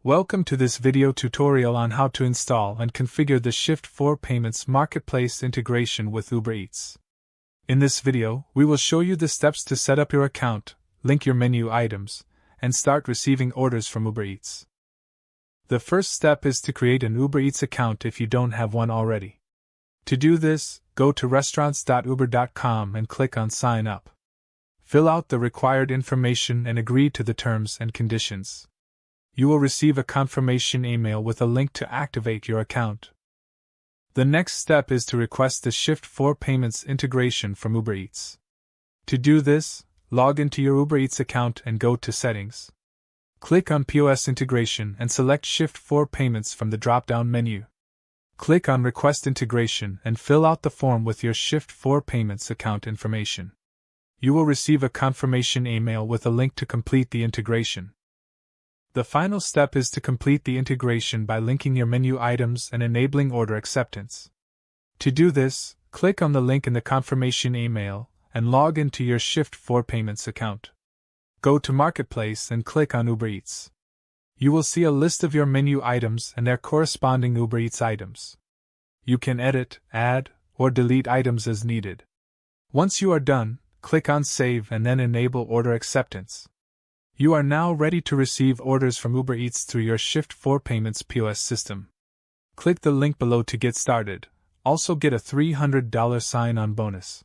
Welcome to this video tutorial on how to install and configure the Shift4 Payments Marketplace integration with Uber Eats. In this video, we will show you the steps to set up your account, link your menu items, and start receiving orders from Uber Eats. The first step is to create an Uber Eats account if you don't have one already. To do this, go to restaurants.uber.com and click on Sign Up. Fill out the required information and agree to the terms and conditions. You will receive a confirmation email with a link to activate your account. The next step is to request the Shift4 Payments integration from Uber Eats. To do this, log into your Uber Eats account and go to Settings. Click on POS Integration and select Shift4 Payments from the drop-down menu. Click on Request Integration and fill out the form with your Shift4 Payments account information. You will receive a confirmation email with a link to complete the integration. The final step is to complete the integration by linking your menu items and enabling order acceptance. To do this, click on the link in the confirmation email and log into your Shift4 Payments account. Go to Marketplace and click on Uber Eats. You will see a list of your menu items and their corresponding Uber Eats items. You can edit, add, or delete items as needed. Once you are done, click on Save and then enable order acceptance. You are now ready to receive orders from Uber Eats through your Shift4 Payments POS system. Click the link below to get started. Also get a $300 sign-on bonus.